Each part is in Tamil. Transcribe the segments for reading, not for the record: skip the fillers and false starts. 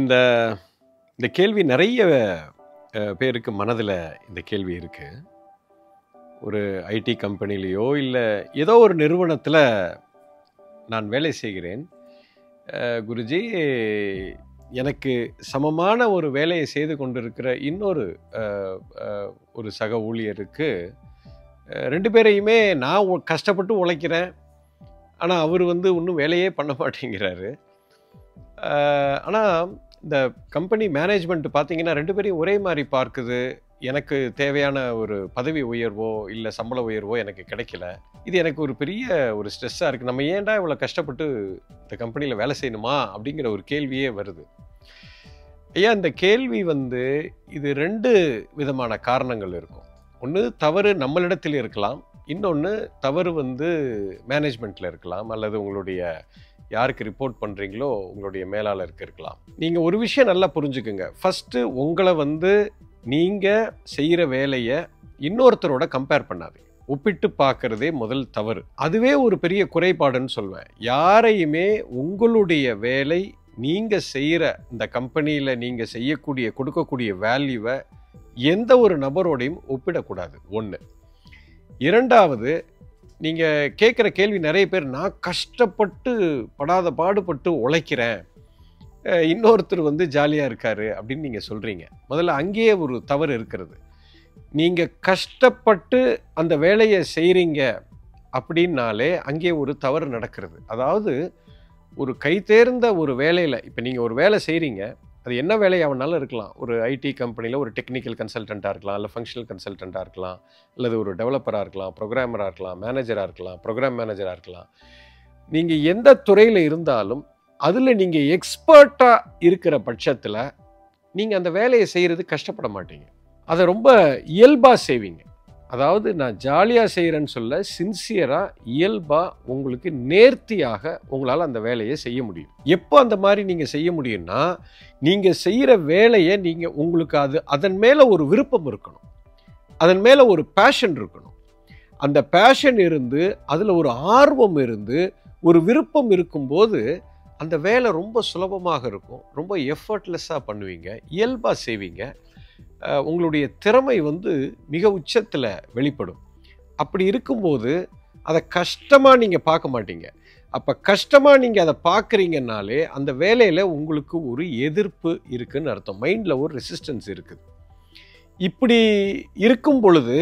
இந்த இந்த கேள்வி நிறைய பேருக்கு மனதில் இந்த கேள்வி இருக்கு. ஒரு ஐடி கம்பெனிலேயோ இல்லை ஏதோ ஒரு நிறுவனத்தில் நான் வேலை செய்கிறேன். குருஜி, எனக்கு சமமான ஒரு வேலையை செய்து கொண்டிருக்கிற இன்னொரு ஒரு சக ஊழியருக்கு ரெண்டு பேரையுமே நான் கஷ்டப்பட்டு உழைக்கிறேன், ஆனால் அவர் இன்னும் வேலையே பண்ண மாட்டேங்கிறாரு. ஆனால் இந்த கம்பெனி மேனேஜ்மெண்ட் பார்த்தீங்கன்னா ரெண்டு பேரையும் ஒரே மாதிரி பார்க்குது. எனக்கு தேவையான ஒரு பதவி உயர்வோ இல்லை சம்பள உயர்வோ எனக்கு கிடைக்கல. இது எனக்கு ஒரு பெரிய ஒரு ஸ்ட்ரெஸ்ஸாக இருக்குது. நம்ம ஏன்டா இவ்வளோ கஷ்டப்பட்டு இந்த கம்பெனியில் வேலை செய்யணுமா அப்படிங்கிற ஒரு கேள்வியே வருது. ஐயா, இந்த கேள்வி இது ரெண்டு விதமான காரணங்கள் இருக்கும். ஒன்று தவறு நம்மளிடத்தில் இருக்கலாம், இன்னொன்று தவறு மேனேஜ்மெண்ட்டில் இருக்கலாம், அல்லது உங்களுடைய யாருக்கு ரிப்போர்ட் பண்ணுறீங்களோ உங்களுடைய மேலாளருக்கு இருக்கலாம். நீங்கள் ஒரு விஷயம் நல்லா புரிஞ்சுக்குங்க. ஃபஸ்ட்டு உங்களை நீங்கள் செய்கிற வேலையை இன்னொருத்தரோட கம்பேர் பண்ணாதீங்க. ஒப்பிட்டு பார்க்குறதே முதல் தவறு. அதுவே ஒரு பெரிய குறைபாடுன்னு சொல்வேன். யாரையுமே உங்களுடைய வேலை நீங்கள் செய்கிற இந்த கம்பெனியில் நீங்கள் செய்யக்கூடிய கொடுக்கக்கூடிய வேல்யூவை எந்த ஒரு நபரோடையும் ஒப்பிடக்கூடாது. ஒன்று. இரண்டாவது, நீங்கள் கேட்குற கேள்வி நிறைய பேர், நான் கஷ்டப்பட்டு படாத பாடுபட்டு உழைக்கிறேன், இன்னொருத்தர் ஜாலியாக இருக்காரு அப்படின்னு நீங்கள் சொல்கிறீங்க. முதல்ல அங்கேயே ஒரு தவறு இருக்கிறது. நீங்கள் கஷ்டப்பட்டு அந்த வேலையை செய்கிறீங்க அப்படின்னாலே அங்கே ஒரு தவறு நடக்கிறது. அதாவது ஒரு கைதேர்ந்த ஒரு வேலையில், இப்போ நீங்கள் ஒரு வேலை செய்கிறீங்க, அது என்ன வேலையாகனாலும் இருக்கலாம். ஒரு ஐடி கம்பெனியில் ஒரு டெக்னிக்கல் கன்சல்டண்ட்டாக இருக்கலாம், இல்லை ஃபங்க்ஷனல் கன்சல்டண்ட்டாக இருக்கலாம், அல்லது ஒரு டெவலப்பராக இருக்கலாம், ப்ரோக்ராமராக இருக்கலாம், மேனேஜராக இருக்கலாம், ப்ரோக்ராம் மேனேஜராக இருக்கலாம். நீங்கள் எந்த துறையில் இருந்தாலும் அதில் நீங்கள் எக்ஸ்பர்ட்டாக இருக்கிற பட்சத்தில் நீங்கள் அந்த வேலையை செய்கிறது கஷ்டப்பட மாட்டீங்க. அதை ரொம்ப இயல்பாக செய்வீங்க. அதாவது நான் ஜாலியாக செய்கிறேன்னு சொல்ல, சின்சியராக இயல்பாக உங்களுக்கு நேர்த்தியாக உங்களால் அந்த வேலையை செய்ய முடியும். எப்போ அந்த மாதிரி நீங்கள் செய்ய முடியும்னா, நீங்கள் செய்கிற வேலையை உங்களுக்கு அதன் மேலே ஒரு விருப்பம் இருக்கணும், அதன் மேலே ஒரு பேஷன் இருக்கணும். அந்த பேஷன் இருந்து அதில் ஒரு ஆர்வம் இருந்து ஒரு விருப்பம் இருக்கும்போது அந்த வேலை ரொம்ப சுலபமாக இருக்கும். ரொம்ப எஃபர்ட்லெஸ்ஸாக பண்ணுவீங்க, இயல்பாக செய்வீங்க. உங்களுடைய திறமை மிக உச்சத்தில் வெளிப்படும். அப்படி இருக்கும்போது அதை கஷ்டமாக நீங்கள் பார்க்க மாட்டீங்க. அப்போ கஷ்டமாக நீங்கள் அதை பார்க்குறீங்கன்னாலே அந்த வேலையில் உங்களுக்கு ஒரு எதிர்ப்பு இருக்குதுன்னு அர்த்தம். மைண்டில் ஒரு ரெசிஸ்டன்ஸ் இருக்குது. இப்படி இருக்கும் பொழுது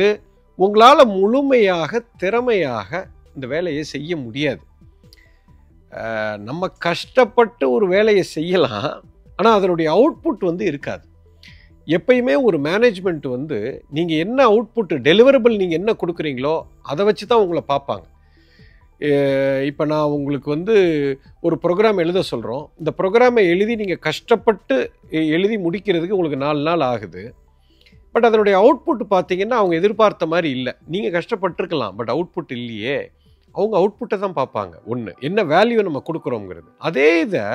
உங்களால் முழுமையாக திறமையாக இந்த வேலையை செய்ய முடியாது. நம்ம கஷ்டப்பட்டு ஒரு வேலையை செய்யலாம், ஆனால் அதனுடைய அவுட்புட் இருக்காது. எப்பயுமே ஒரு மேனேஜ்மெண்ட் நீங்கள் என்ன அவுட்புட் டெலிவரபிள் நீங்கள் என்ன கொடுக்குறீங்களோ அதை வச்சு தான் உங்களை பார்ப்பாங்க. இப்போ நான் உங்களுக்கு ஒரு ப்ரோக்ராம் எழுத சொல்கிறோம். இந்த ப்ரோக்ராமை எழுதி நீங்கள் கஷ்டப்பட்டு எழுதி முடிக்கிறதுக்கு உங்களுக்கு 4 நாள் ஆகுது. பட் அதனுடைய அவுட்புட் பார்த்தீங்கன்னா அவங்க எதிர்பார்த்த மாதிரி இல்லை. நீங்கள் கஷ்டப்பட்டுருக்கலாம், பட் அவுட்புட் இல்லையே. அவங்க அவுட்புட்டை தான் பார்ப்பாங்க. ஒன்று, என்ன வேல்யூ நம்ம கொடுக்குறோங்கிறது. அதே இதை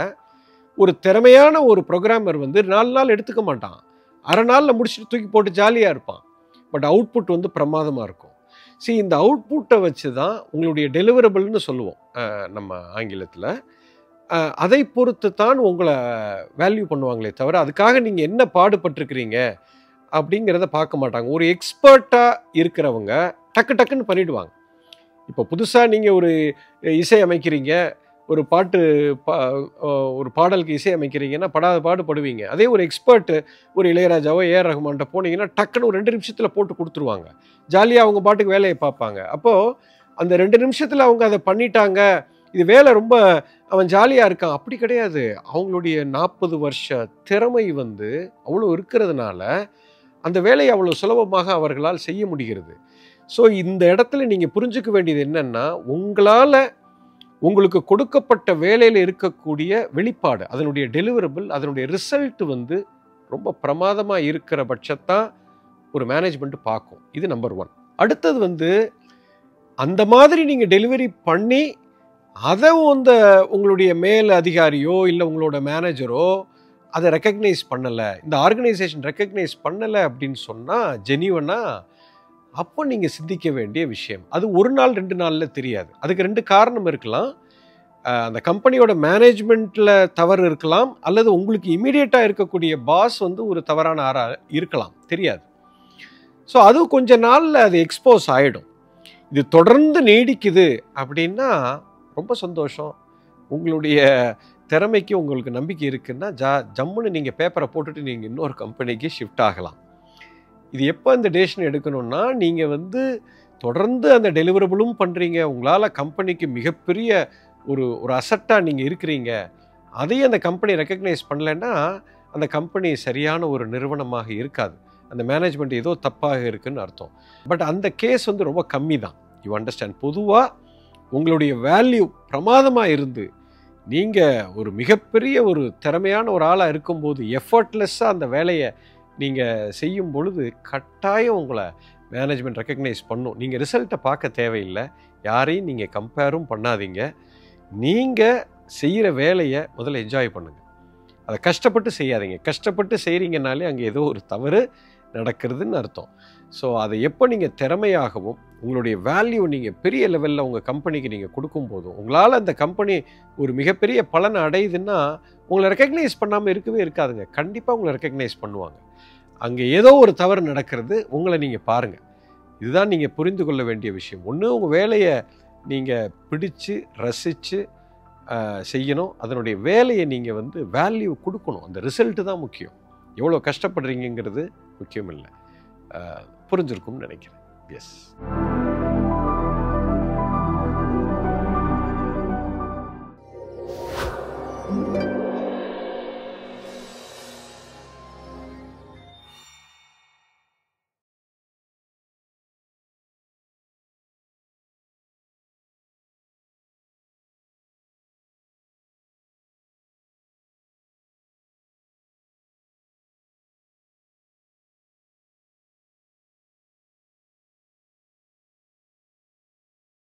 ஒரு திறமையான ஒரு ப்ரோக்ராமர் 4 நாள் எடுத்துக்க மாட்டான், அரை நாளில் முடிச்சுட்டு தூக்கி போட்டு ஜாலியாக இருப்பான். பட் அவுட்புட் பிரமாதமாக இருக்கும். இந்த அவுட்புட்டை வச்சு தான் உங்களுடைய டெலிவரபிள்னு சொல்லுவோம் நம்ம ஆங்கிலத்தில். அதை பொறுத்து தான் உங்களை வேல்யூ பண்ணுவாங்களே தவிர அதுக்காக நீங்கள் என்ன பாடுபட்டிருக்கிறீங்க அப்படிங்கிறத பார்க்க மாட்டாங்க. ஒரு எக்ஸ்பர்ட்டாக இருக்கிறவங்க டக்கு டக்குன்னு பண்ணிவிடுவாங்க. இப்போ புதுசாக நீங்கள் ஒரு இசை அமைக்கிறீங்க, ஒரு ஒரு பாடலுக்கு இசை அமைக்கிறீங்கன்னா படாத பாடுபடுவீங்க. அதே ஒரு எக்ஸ்பர்ட்டு ஒரு இளையராஜாவோ ஏஆர் ரஹ்மான்கிட்ட போனீங்கன்னா டக்குன்னு ஒரு 2 நிமிஷத்தில் போட்டு கொடுத்துருவாங்க. ஜாலியாக அவங்க பாட்டுக்கு வேலையை பார்ப்பாங்க. அப்போது அந்த 2 நிமிஷத்தில் அவங்க அதை பண்ணிட்டாங்க, இது வேலை ரொம்ப அவன் ஜாலியாக இருக்கான், அப்படி கிடையாது. அவங்களுடைய 40 வருஷ திறமை அவ்வளோ இருக்கிறதுனால அந்த வேலையை அவ்வளோ சுலபமாக அவர்களால் செய்ய முடிகிறது. இந்த இடத்துல நீங்கள் புரிஞ்சுக்க வேண்டியது என்னென்னா, உங்களுக்கு கொடுக்கப்பட்ட வேலையில் இருக்கக்கூடிய வெளிப்பாடு, அதனுடைய டெலிவரபிள், அதனுடைய ரிசல்ட் ரொம்ப பிரமாதமாக இருக்கிற பட்சத்தான் ஒரு மேனேஜ்மெண்ட் பார்க்கும். இது நம்பர் 1. அடுத்தது அந்த மாதிரி நீங்கள் டெலிவரி பண்ணி அதை உங்களுடைய மேல் அதிகாரியோ இல்லை உங்களோட மேனேஜரோ அதை ரெக்கக்னைஸ் பண்ணலை, இந்த ஆர்கனைசேஷன் ரெக்கக்னைஸ் பண்ணலை அப்படின்னு சொன்னால் ஜெனியூனாக அப்போ நீங்கள் சிந்திக்க வேண்டிய விஷயம். அது 1 நாள் 2 நாளில் தெரியாது. அதுக்கு 2 காரணம் இருக்கலாம். அந்த கம்பெனியோட மேனேஜ்மெண்ட்டில் தவறு இருக்கலாம், அல்லது உங்களுக்கு இமீடியட்டாக இருக்கக்கூடிய பாஸ் வந்து ஒரு தவறான ஆளாக இருக்கலாம், தெரியாது. ஸோ அது கொஞ்ச நாளில் அது எக்ஸ்போஸ் ஆகிடும். இது தொடர்ந்து நீடிக்குது அப்படின்னா ரொம்ப சந்தோஷம். உங்களுடைய திறமைக்கு உங்களுக்கு நம்பிக்கை இருக்குன்னா ஜம்முன்னு நீங்கள் பேப்பரை போட்டுட்டு நீங்கள் இன்னொரு கம்பெனிக்கு ஷிஃப்ட் ஆகலாம். இது எப்போ இந்த டெசிஷன் எடுக்கணும்னா, நீங்கள் வந்து தொடர்ந்து அந்த டெலிவரபிளும் பண்ணுறீங்க, உங்களால் கம்பெனிக்கு மிகப்பெரிய ஒரு அசட்டாக நீங்கள் இருக்கிறீங்க, அதையும் அந்த கம்பெனி ரெக்கக்னைஸ் பண்ணலைன்னா அந்த கம்பெனி சரியான ஒரு நிறுவனமாக இருக்காது. அந்த மேனேஜ்மெண்ட் ஏதோ தப்பாக இருக்குன்னு அர்த்தம். பட் அந்த கேஸ் வந்து ரொம்ப கம்மி தான். You understand? பொதுவாக உங்களுடைய வேல்யூ பிரமாதமாக இருந்து நீங்கள் ஒரு மிகப்பெரிய ஒரு திறமையான ஒரு ஆளாக இருக்கும்போது எஃபர்ட்லெஸ்ஸாக அந்த வேலையை நீங்கள் செய்யும் பொழுது கட்டாயம் உங்களை மேனேஜ்மெண்ட் ரெக்கக்னைஸ் பண்ணும். நீங்கள் ரிசல்ட்டை பார்க்க தேவையில்லை, யாரையும் நீங்கள் கம்பேரும் பண்ணாதீங்க. நீங்கள் செய்கிற வேலையை முதல்ல என்ஜாய் பண்ணுங்கள், அதை கஷ்டப்பட்டு செய்யாதீங்க. கஷ்டப்பட்டு செய்கிறீங்கனாலே அங்கே ஏதோ ஒரு தவறு நடக்கிறதுன்னு அர்த்தம். ஸோ அதை எப்போ நீங்கள் திறமையாகவும் உங்களுடைய வேல்யூ நீங்கள் பெரிய லெவலில் உங்கள் கம்பெனிக்கு நீங்கள் கொடுக்கும்போதும், உங்களால் அந்த கம்பெனி ஒரு மிகப்பெரிய பலனை அடையுதுன்னா உங்களை ரெக்கக்னைஸ் பண்ணாமல் இருக்கவே இருக்காதுங்க. கண்டிப்பாக உங்களை ரெக்கக்னைஸ் பண்ணுவாங்க. அங்கே ஏதோ ஒரு தவறு நடக்கிறது, உங்களை நீங்கள் பாருங்கள். இதுதான் நீங்கள் புரிந்து கொள்ள வேண்டிய விஷயம். ஒன்று, உங்கள் வேலையை நீங்கள் பிடிச்சு ரசித்து செய்யணும். அதனுடைய வேலையை நீங்கள் வந்து வேல்யூ கொடுக்கணும். அந்த ரிசல்ட்டு தான் முக்கியம். எவ்வளோ கஷ்டப்படுறீங்கிறது முக்கியம் இல்லை. புரிஞ்சிருக்கும்னு நினைக்கிறேன். எஸ்.